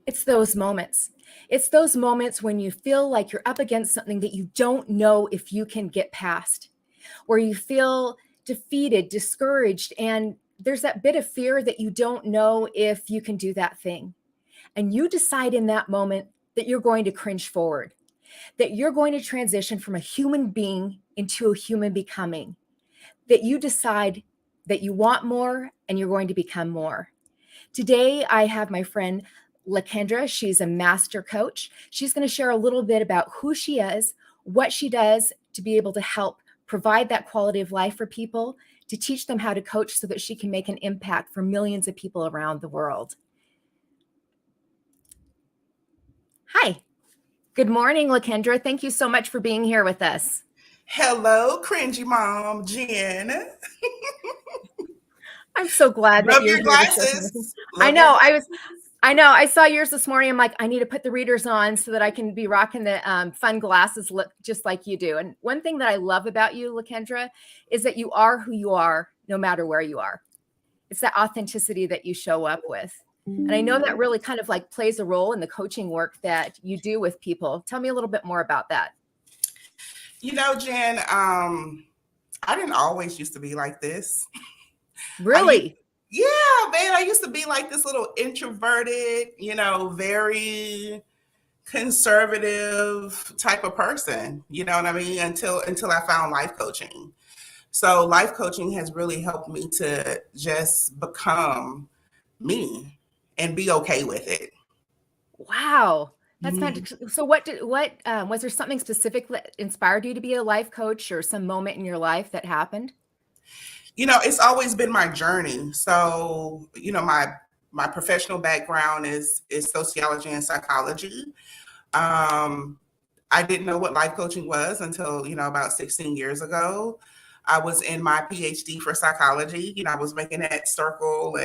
It's those moments. It's those moments when you feel like you're up against something that you don't know if you can get past, where you feel defeated, discouraged, and there's that bit of fear that you don't know if you can do that thing. And you decide in that moment that you're going to cringe forward, that you're going to transition from a human being into a human becoming, that you decide that you want more and you're going to become more. Today, I have my friend LaKendra. She's a master coach. She's going to share a little bit about who she is, what she does to be able to help provide that quality of life for people, to teach them how to coach so that she can make an impact for millions of people around the world. Hi. Good morning, LaKendra. Thank you so much for being here with us. Hello, Cringey Mom, Jen. I'm so glad that Love you're your here to share something. glasses. I Love your know. I know. I saw yours this morning. I'm like, I need to put the readers on so that I can be rocking the fun glasses look just like you do. And one thing that I love about you, LaKendra, is that you are who you are, no matter where you are. It's that authenticity that you show up with. And I know that really kind of like plays a role in the coaching work that you do with people. Tell me a little bit more about that. You know, Jen, I didn't always used to be like this. Really? Yeah, man, I used to be like this little introverted, very conservative type of person, you know what I mean? Until I found life coaching. So life coaching has really helped me to just become me and be okay with it. Wow. That's Mhm. fantastic. So what was there something specific that inspired you to be a life coach or some moment in your life that happened? It's always been my journey. So, my professional background is sociology and psychology. Um, I didn't know what life coaching was until, about 16 years ago. I was in my PhD for psychology. I was making that circle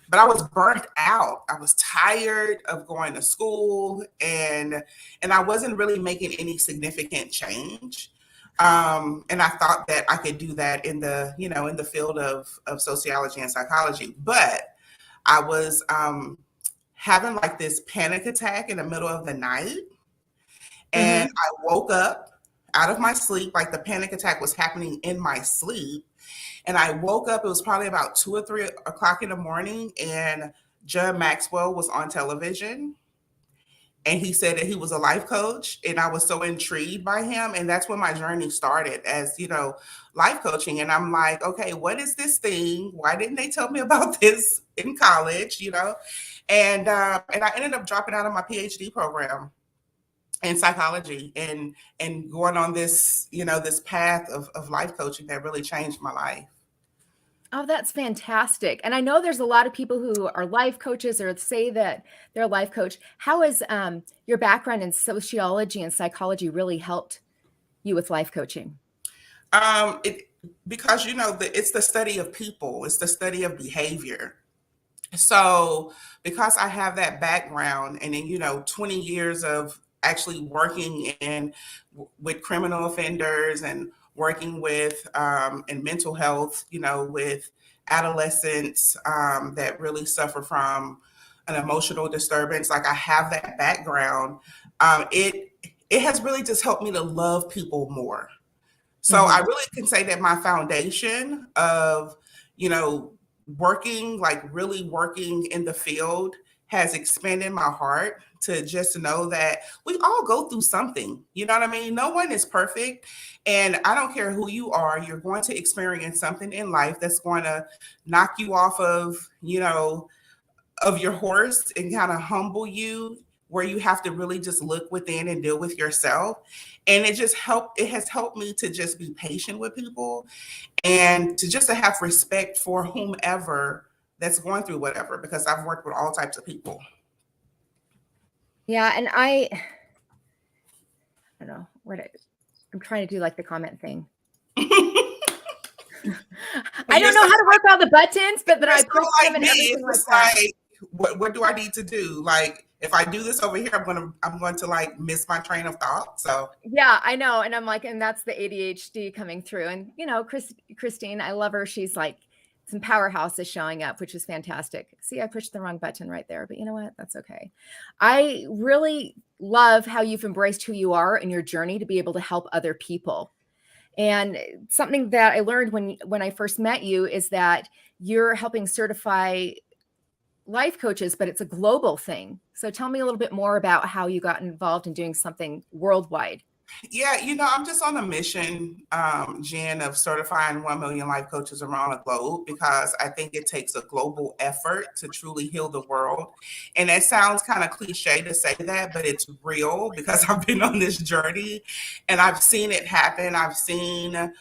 but I was burnt out. I was tired of going to school and I wasn't really making any significant change. And I thought that I could do that in the field of sociology and psychology. But I was having like this panic attack in the middle of the night. And Mm-hmm. I woke up out of my sleep, like the panic attack was happening in my sleep. And I woke up, it was probably about 2 or 3 o'clock in the morning, and John Maxwell was on television. And he said that he was a life coach. And I was so intrigued by him. And that's when my journey started as, life coaching. And I'm like, okay, what is this thing? Why didn't they tell me about this in college? And I ended up dropping out of my PhD program in psychology and going on this path of life coaching that really changed my life. Oh, that's fantastic. And I know there's a lot of people who are life coaches or say that they're a life coach. How has your background in sociology and psychology really helped you with life coaching? It because it's the study of people, it's the study of behavior. So because I have that background and then 20 years of actually working with criminal offenders and working with in mental health, with adolescents that really suffer from an emotional disturbance, like I have that background. It has really just helped me to love people more. So I Mm-hmm. really can say that my foundation of, you know, really working in the field has expanded my heart to just know that we all go through something. You know what I mean? No one is perfect. And I don't care who you are, you're going to experience something in life that's going to knock you off of your horse and kind of humble you, where you have to really just look within and deal with yourself. And it has helped me to just be patient with people and to have respect for whomever that's going through whatever, because I've worked with all types of people. Yeah, and I don't know I'm trying to do like the comment thing. I You're don't know so how to work all the buttons, but then you're I so press them like and me. everything It's like just that. like what do I need to do? Like if I do this over here, I'm going to like miss my train of thought. So Yeah, I know. And I'm like, and that's the ADHD coming through. And Christine, I love her. She's like some powerhouses showing up, which is fantastic. See, I pushed the wrong button right there, but you know what? That's okay. I really love how you've embraced who you are in your journey to be able to help other people. And something that I learned when I first met you is that you're helping certify life coaches, but it's a global thing. So tell me a little bit more about how you got involved in doing something worldwide. Yeah, I'm just on a mission, Jen, of certifying 1 million life coaches around the globe because I think it takes a global effort to truly heal the world. And it sounds kind of cliche to say that, but it's real because I've been on this journey and I've seen it happen. I've seen,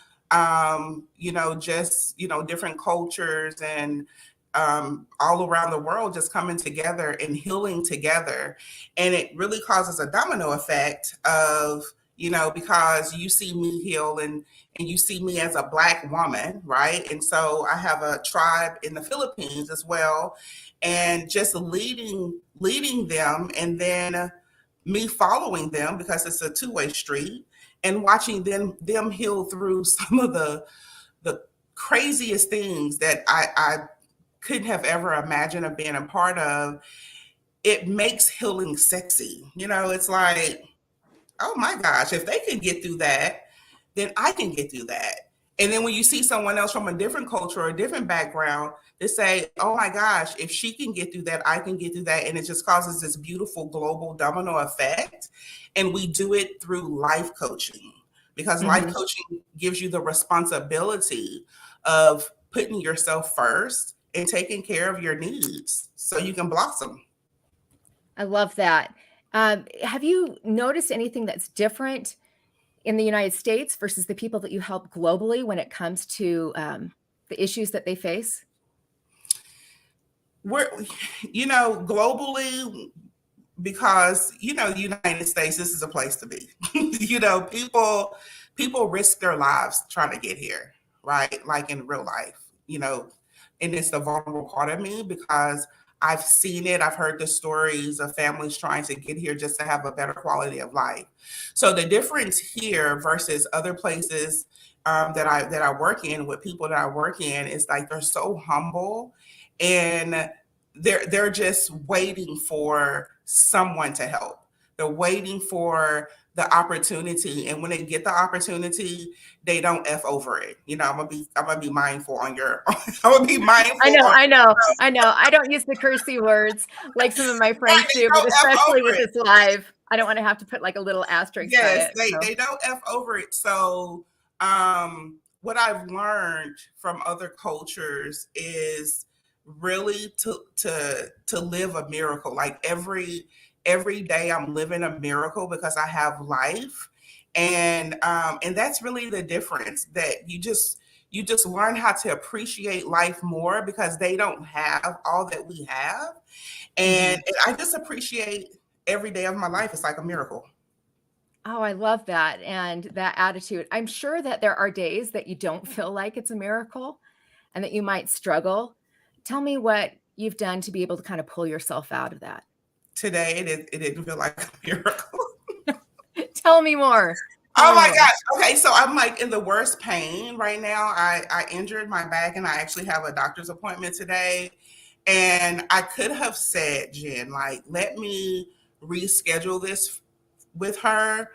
different cultures and all around the world just coming together and healing together. And it really causes a domino effect of, because you see me heal and you see me as a Black woman, right? And so I have a tribe in the Philippines as well, and just leading them, and then me following them because it's a two-way street, and watching them heal through some of the craziest things that I couldn't have ever imagined of being a part of. It makes healing sexy. It's like, oh my gosh, if they can get through that, then I can get through that. And then when you see someone else from a different culture or a different background, they say, oh my gosh, if she can get through that, I can get through that. And it just causes this beautiful global domino effect. And we do it through life coaching because life coaching gives you the responsibility of putting yourself first and taking care of your needs so you can blossom. I love that. Have you noticed anything that's different in the United States versus the people that you help globally when it comes to the issues that they face? We're, globally, because, the United States, this is a place to be. People risk their lives trying to get here, right? Like in real life, and it's the vulnerable part of me because I've seen it. I've heard the stories of families trying to get here just to have a better quality of life. So the difference here versus other places that I work in with people that I work in is like they're so humble and they're just waiting for someone to help. They're waiting for the opportunity, and when they get the opportunity, they don't F over it. I'm gonna be mindful on your. I'm gonna be mindful. I know. I don't use the cursey words like some of my friends do, but especially with this live, I don't want to have to put like a little asterisk. Yes, by it, they don't F over it. So, what I've learned from other cultures is really to live a miracle. Like every day I'm living a miracle because I have life. And that's really the difference, that you just learn how to appreciate life more because they don't have all that we have. And I just appreciate every day of my life. It's like a miracle. Oh, I love that. And that attitude. I'm sure that there are days that you don't feel like it's a miracle and that you might struggle. Tell me what you've done to be able to kind of pull yourself out of that. Today, it didn't feel like a miracle. Tell me more. Oh my gosh. Okay. So I'm like in the worst pain right now. I injured my back and I actually have a doctor's appointment today. And I could have said, Jen, like, let me reschedule this with her.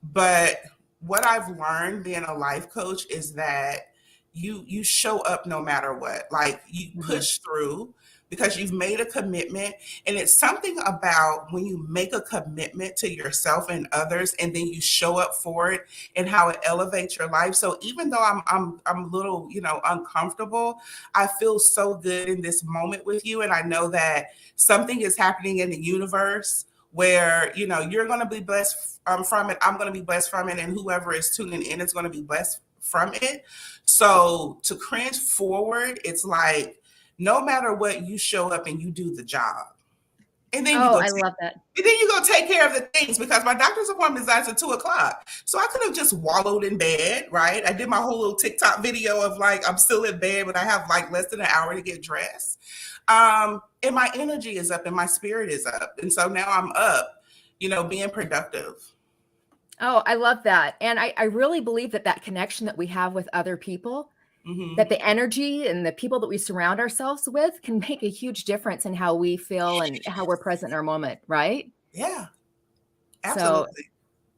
But what I've learned being a life coach is that you show up no matter what. Like you push through because you've made a commitment. And it's something about when you make a commitment to yourself and others and then you show up for it and how it elevates your life. So even though I'm a little, uncomfortable, I feel so good in this moment with you. And I know that something is happening in the universe where, you're going to be blessed from it. I'm going to be blessed from it. And whoever is tuning in is going to be blessed from it. So to cringe forward, it's like, no matter what, you show up and you do the job. And then I love that. And then you go take care of the things because my doctor's appointment is at 2:00. So I could have just wallowed in bed, right? I did my whole little TikTok video of like, I'm still in bed, but I have like less than an hour to get dressed. And my energy is up and my spirit is up. And so now I'm up, being productive. Oh, I love that. And I really believe that connection that we have with other people Hmm. that the energy and the people that we surround ourselves with can make a huge difference in how we feel and how we're present in our moment, right? Yeah, So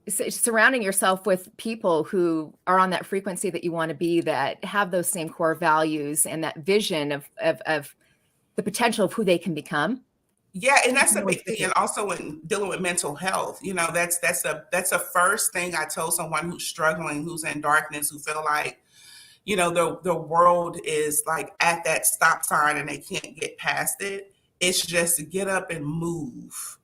absolutely. surrounding yourself with people who are on that frequency that you want to be, that have those same core values and that vision of the potential of who they can become. Yeah, and It that's can a really big thing. shift And it. also when dealing with mental health, that's the first thing I tell someone who's struggling, who's in darkness, who feel like, the world is like at that stop sign and they can't get past it. It's just to get up and move.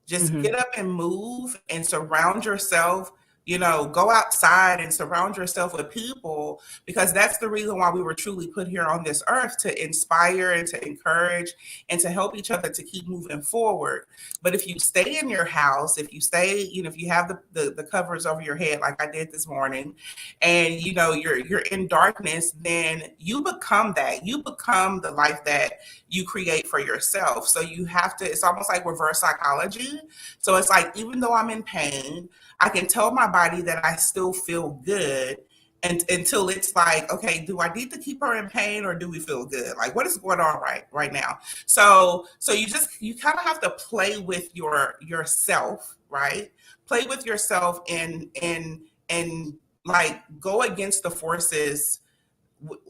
Just Mhm. get up and move and surround yourself, go outside and surround yourself with people, because that's the reason why we were truly put here on this earth, to inspire and to encourage and to help each other to keep moving forward. But if you stay in your house, if you stay, if you have the covers over your head like I did this morning, and you're in darkness, then you become that. You become the life that you create for yourself. So you have to, it's almost like reverse psychology. So it's like, even though I'm in pain, I can tell my body that I still feel good. And until it's like, okay, do I need to keep her in pain, or do we feel good? Like, what is going on right now? So you kind of have to play with yourself, right? Play with yourself and like go against the forces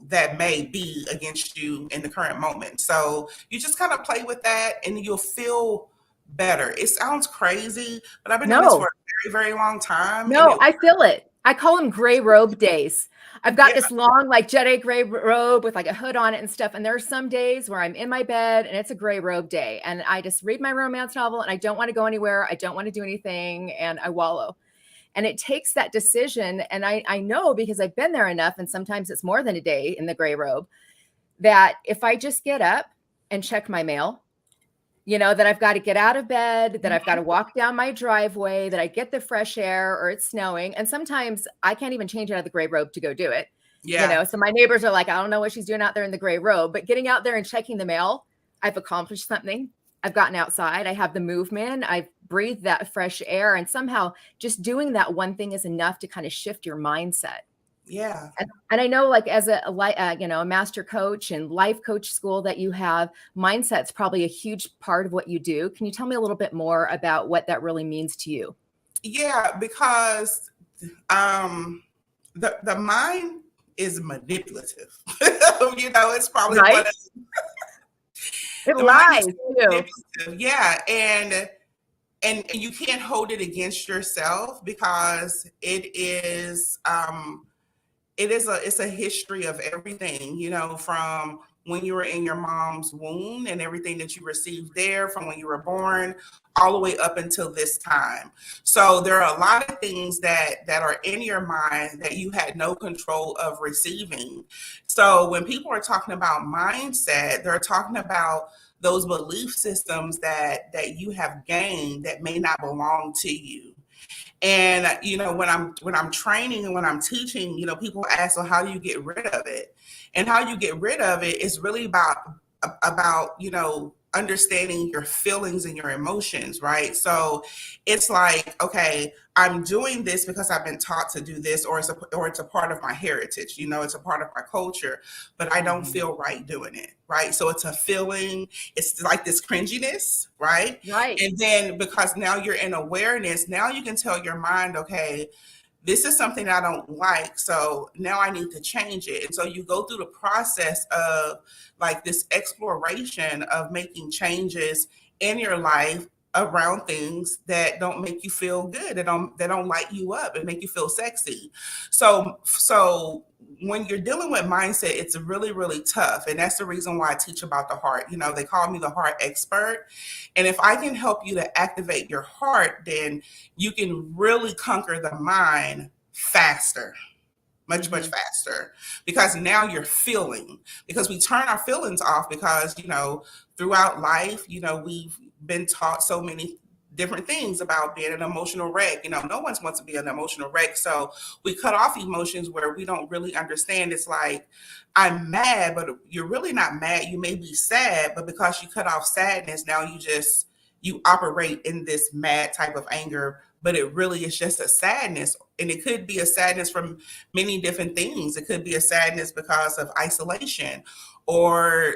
that may be against you in the current moment. So you just kind of play with that and you'll feel better. It sounds crazy, but I've been doing this for No, a very, very long time. And no, I feel it. I call them gray robe days. I've got yeah, this long, like Jedi gray robe with like a hood on it and stuff. And there are some days where I'm in my bed and it's a gray robe day. And I just read my romance novel and I don't want to go anywhere. I don't want to do anything. And I wallow. And it takes that decision. And I know, because I've been there enough, and sometimes it's more than a day in the gray robe, that if I just get up and check my mail, that I've got to get out of bed, that I've got to walk down my driveway, that I get the fresh air, or it's snowing. And sometimes I can't even change out of the gray robe to go do it. yeah, So my neighbors are like, I don't know what she's doing out there in the gray robe, but getting out there and checking the mail, I've accomplished something. I've gotten outside. I have the movement. I've breathed that fresh air. And somehow just doing that one thing is enough to kind of shift your mindset. yeah. And I know, like, as a master coach and life coach school that you have, mindset's probably a huge part of what you do. Can you tell me a little bit more about what that really means to you? Yeah, because the mind is manipulative. It's probably one Right? of It the mind is lies so too. manipulative. Yeah, and you can't hold it against yourself, because it's a history of everything, from when you were in your mom's womb and everything that you received there, from when you were born all the way up until this time. So there are a lot of things that are in your mind that you had no control of receiving. So when people are talking about mindset, they're talking about those belief systems that you have gained that may not belong to you. And when I'm training and when I'm teaching, people ask, well, how do you get rid of it? And how you get rid of it is really about understanding your feelings and your emotions, right? So it's like, okay, I'm doing this because I've been taught to do this, or it's a part of my heritage, it's a part of my culture, but I don't Mhm. feel right doing it, right? So it's a feeling, it's like this cringiness, right? Right. And then because now you're in awareness, now you can tell your mind, okay, this is something I don't like. So now I need to change it. And so you go through the process of like this exploration of making changes in your life around things that don't make you feel good, that don't light you up and make you feel sexy. So when you're dealing with mindset, it's really, really tough. And that's the reason why I teach about the heart. They call me the heart expert. And if I can help you to activate your heart, then you can really conquer the mind faster, much, much Mhm. faster, because now you're feeling, because we turn our feelings off, because, throughout life, we've been taught so many different things about being an emotional wreck. No one wants to be an emotional wreck. So we cut off emotions where we don't really understand. It's like, I'm mad, but you're really not mad. You may be sad, but because you cut off sadness, now you operate in this mad type of anger but it really is just a sadness. And it could be a sadness from many different things. It could be a sadness because of isolation or,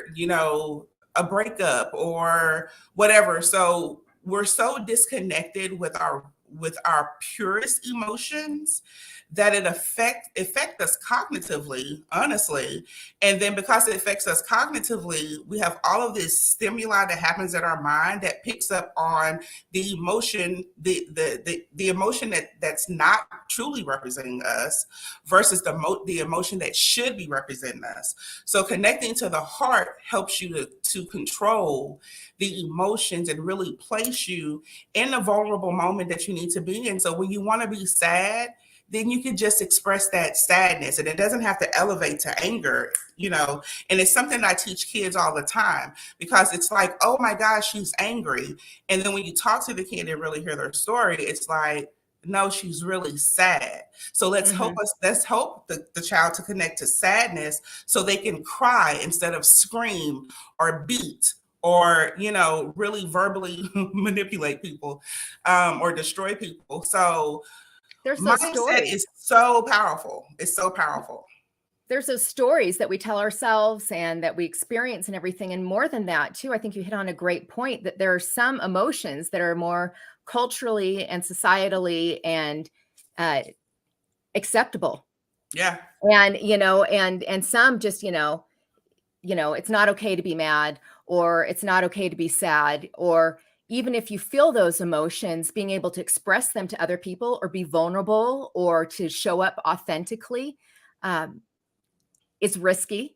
a breakup or whatever. So we're so disconnected with our purest emotions that it affect us cognitively, honestly. And then because it affects us cognitively, we have all of this stimuli that happens in our mind that picks up on the emotion, the emotion that's not truly representing us versus the emotion that should be representing us. So connecting to the heart helps you to control the emotions and really place you in the vulnerable moment that you need to be in. So when you want to be sad, then you can just express that sadness, and it doesn't have to elevate to anger, and it's something I teach kids all the time, because it's like, oh my gosh, she's angry. And then when you talk to the kid and really hear their story, it's like, no, she's really sad. So let's hope the child to connect to sadness so they can cry instead of scream or beat or, really verbally manipulate people or destroy people. So There's those mindset stories. is so powerful. It's so powerful. There's those stories that we tell ourselves and that we experience and everything. And more than that, too, I think you hit on a great point that there are some emotions that are more culturally and societally and acceptable. Yeah. And, and some just, it's not okay to be mad, or it's not okay to be sad, or even if you feel those emotions, being able to express them to other people or be vulnerable or to show up authentically, it's risky.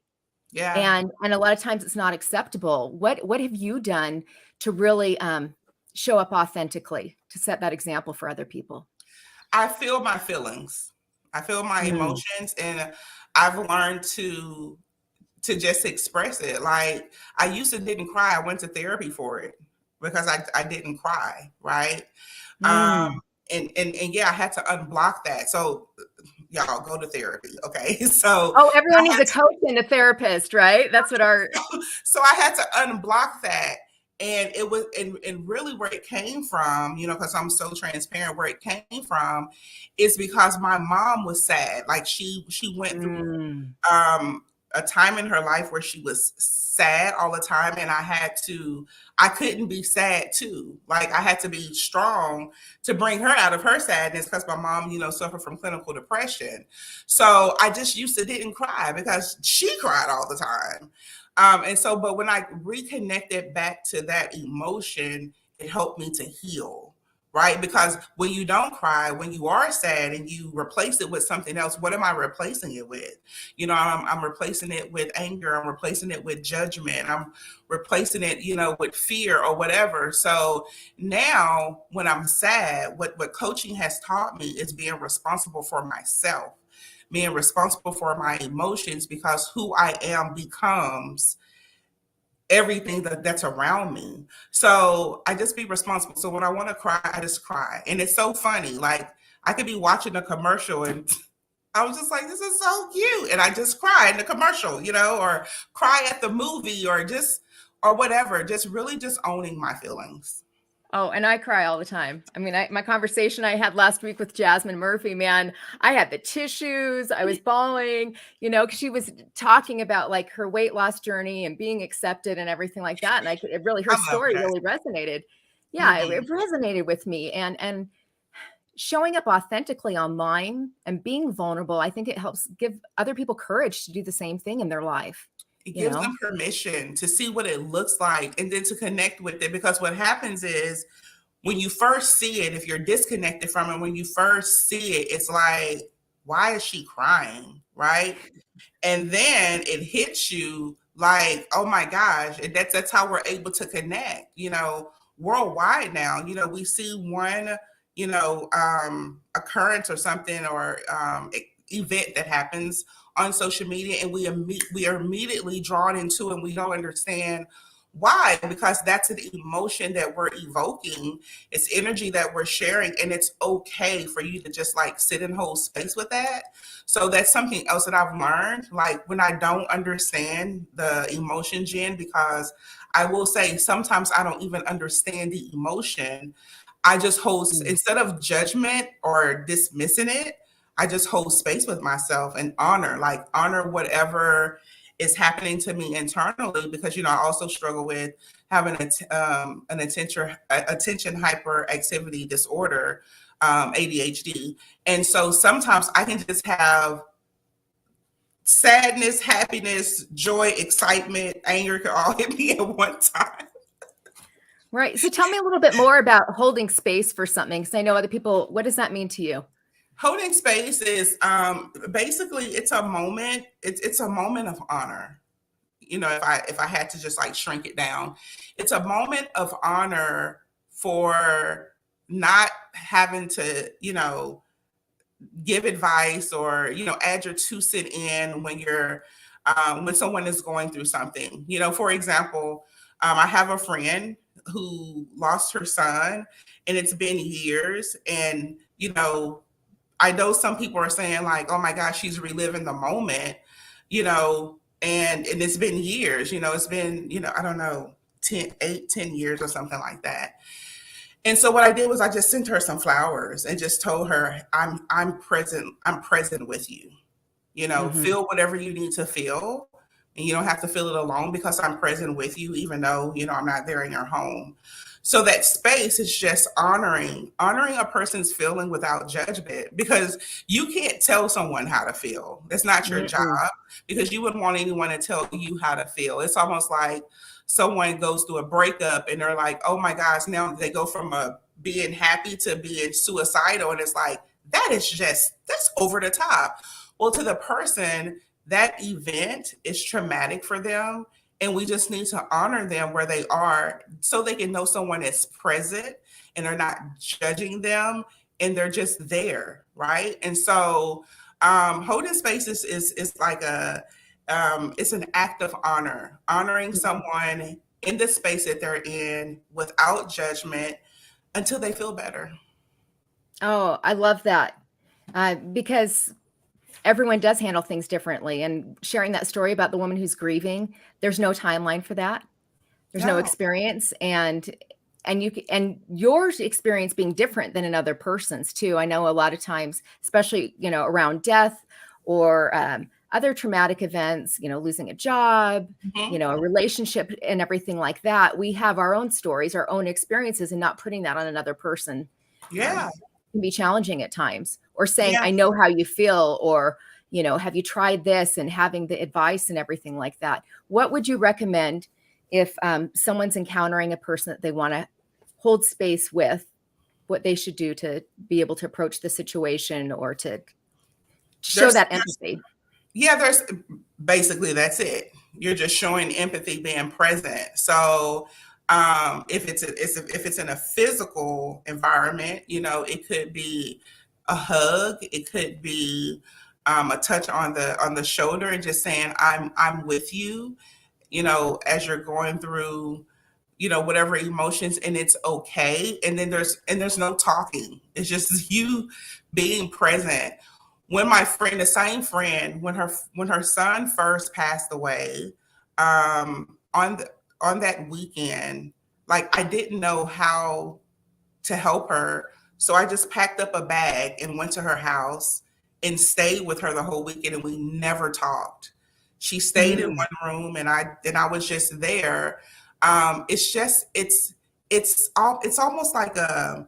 Yeah. And a lot of times it's not acceptable. What have you done to really show up authentically, to set that example for other people? I feel my feelings. I feel my emotions, and I've learned to just express it. Like, I used to didn't cry. I went to therapy for it because I didn't cry, right? And yeah, I had to unblock that. So y'all go to therapy, okay? So Everyone needs a coach and a therapist, right? That's what so I had to unblock that. And it was, and really where it came from, because I'm so transparent, where it came from is because my mom was sad. Like she went through a time in her life where she was sad all the time, and I couldn't be sad too. Like, I had to be strong to bring her out of her sadness, because my mom, suffered from clinical depression. So I just used to didn't cry because she cried all the time. But when I reconnected back to that emotion, it helped me to heal. Right? Because when you don't cry, when you are sad and you replace it with something else, what am I replacing it with? I'm replacing it with anger. I'm replacing it with judgment. I'm replacing it, with fear or whatever. So now when I'm sad, what coaching has taught me is being responsible for myself, being responsible for my emotions, because who I am becomes everything that's around me. So I just be responsible. So when I want to cry, I just cry. And it's so funny. Like, I could be watching a commercial and I was just like, this is so cute. And I just cry in the commercial, or cry at the movie, or whatever. Just really just owning my feelings. Oh, and I cry all the time. I mean, my conversation I had last week with Jasmine Murphy, man, I had the tissues. I was bawling, because she was talking about like her weight loss journey and being accepted and everything like that. And her story really resonated. Yeah, it resonated with me. And showing up authentically online and being vulnerable, I think it helps give other people courage to do the same thing in their life. It gives them permission to see what it looks like and then to connect with it. Because what happens is, when you first see it, if you're disconnected from it, when you first see it, it's like, why is she crying? Right? And then it hits you like, oh my gosh. And that's how we're able to connect, worldwide now. We see one, occurrence or something, or event that happens on social media, and we are immediately drawn into it, and we don't understand why, because that's an emotion that we're evoking. It's energy that we're sharing, and it's okay for you to just like sit and hold space with that. So that's something else that I've learned, like when I don't understand the emotion, Jen, because I will say sometimes I don't even understand the emotion. I just hold, Mm. instead of judgment or dismissing it, I just hold space with myself and honor whatever is happening to me internally, because, I also struggle with having an attention hyperactivity disorder, ADHD. And so sometimes I can just have sadness, happiness, joy, excitement, anger can all hit me at one time. Right. So tell me a little bit more about holding space for something, because I know other people, what does that mean to you? Holding space is basically it's a moment. It's a moment of honor. If I had to just like shrink it down, it's a moment of honor for not having to, give advice or, add your 2 cents in when someone is going through something. For example, I have a friend who lost her son, and it's been years, and I know some people are saying like, oh my gosh, she's reliving the moment, and it's been years, it's been, I don't know, 10 years or something like that. And so what I did was I just sent her some flowers and just told her, I'm present with you. Hmm. Feel whatever you need to feel. And you don't have to feel it alone, because I'm present with you, even though, I'm not there in your home. So that space is just honoring a person's feeling without judgment, because you can't tell someone how to feel. It's not your job, Mm-mm. because you wouldn't want anyone to tell you how to feel. It's almost like someone goes through a breakup and they're like, oh my gosh, now they go from being happy to being suicidal. And it's like, that's over the top. Well, to the person, that event is traumatic for them. And we just need to honor them where they are, so they can know someone is present and they're not judging them, and they're just there. Right. And so holding space is like it's an act of honoring someone in the space that they're in without judgment until they feel better. Oh, I love that. Because everyone does handle things differently. And sharing that story about the woman who's grieving, there's no timeline for that. There's no No. experience, and your experience being different than another person's too. I know a lot of times, especially around death or other traumatic events, losing a job, Mhm. a relationship, and everything like that. We have our own stories, our own experiences, and not putting that on another person Yeah. can be challenging at times. Or saying, Yeah. "I know how you feel," or have you tried this, and having the advice and everything like that. What would you recommend if someone's encountering a person that they want to hold space with, what they should do to be able to approach the situation or to show There's that empathy? Yeah, there's basically that's it. You're just showing empathy, being present. So if it's in a physical environment, it could be a hug, it could be a touch on the shoulder, and just saying, I'm with you, as you're going through, whatever emotions, and it's okay. And then there's no talking. It's just you being present. When the same friend, when her son first passed away, on that weekend, like, I didn't know how to help her. So I just packed up a bag and went to her house and stayed with her the whole weekend, and we never talked. She stayed in Mm. one room, and I was just there. It's almost like the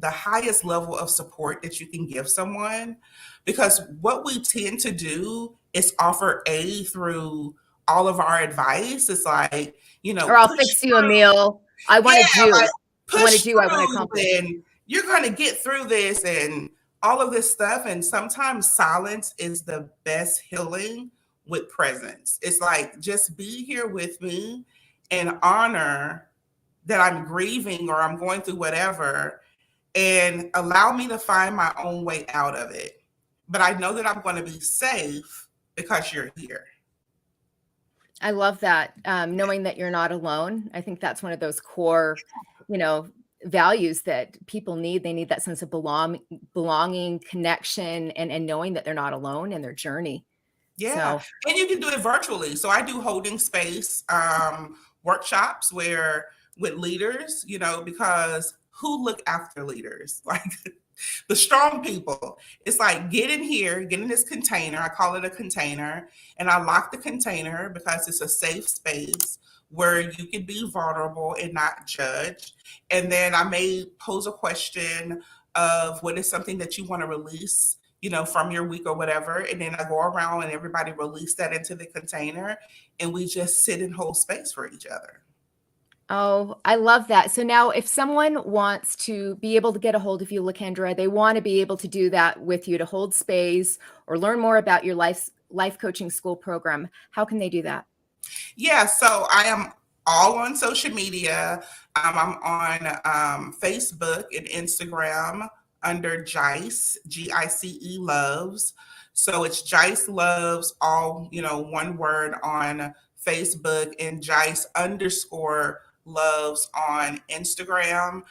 highest level of support that you can give someone, because what we tend to do is offer aid through all of our advice. It's like, Or I'll push fix you a through. meal. I want Yeah, to like, do. I want to push do. I want to through, accomplish. and you're going to get through this, and all of this stuff. And sometimes silence is the best healing with presence. It's like, just be here with me and honor that I'm grieving or I'm going through whatever, and allow me to find my own way out of it. But I know that I'm going to be safe because you're here. I love that. Knowing that you're not alone. I think that's one of those core, you know, values that people need. They need that sense of belonging, connection, and knowing that they're not alone in their journey. Yeah, So, and you can do it virtually. So I do holding space workshops where with leaders, because who look after leaders? Like the strong people. It's like, get in here, get in this container. I call it a container. And I lock the container because it's a safe space where you can be vulnerable and not judged. And then I may pose a question of what is something that you want to release, from your week or whatever. And then I go around and everybody release that into the container, and we just sit and hold space for each other. Oh, I love that. So now if someone wants to be able to get a hold of you, LaKendra, they want to be able to do that with you, to hold space or learn more about your life coaching school program. How can they do that? Yeah, so I am all on social media. I'm on Facebook and Instagram under Jice, Gice Loves. So it's Jice Loves, all, one word on Facebook, and Jice underscore Loves on Instagram.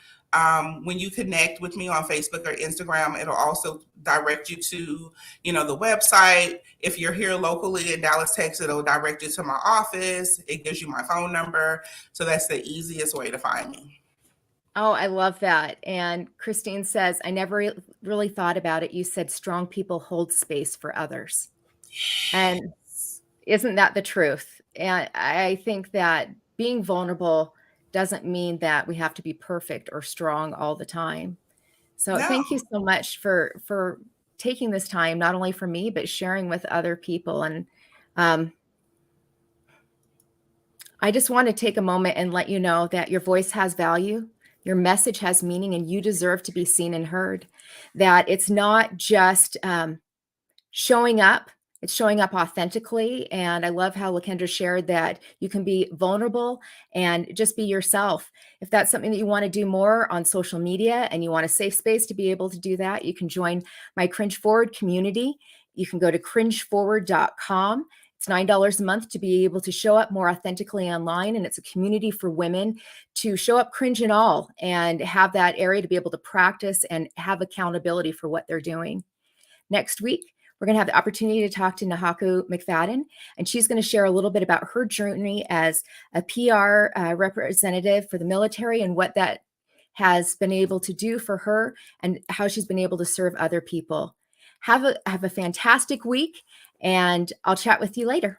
When you connect with me on Facebook or Instagram, it'll also direct you to, the website. If you're here locally in Dallas, Texas, it'll direct you to my office. It gives you my phone number. So that's the easiest way to find me. Oh, I love that. And Christine says, I never really thought about it. You said strong people hold space for others. And isn't that the truth? And I think that being vulnerable doesn't mean that we have to be perfect or strong all the time. So No. thank you so much for taking this time, not only for me, but sharing with other people. And I just want to take a moment and let you know that your voice has value, your message has meaning, and you deserve to be seen and heard. That it's not just showing up, it's showing up authentically. And I love how LaKendra shared that you can be vulnerable and just be yourself. If that's something that you want to do more on social media and you want a safe space to be able to do that, you can join my Cringe Forward community. You can go to cringeforward.com. It's $9 a month to be able to show up more authentically online. And it's a community for women to show up cringe and all and have that area to be able to practice and have accountability for what they're doing. Next week, we're going to have the opportunity to talk to Nahaku McFadden, and she's going to share a little bit about her journey as a PR representative for the military and what that has been able to do for her and how she's been able to serve other people. Have a fantastic week, and I'll chat with you later.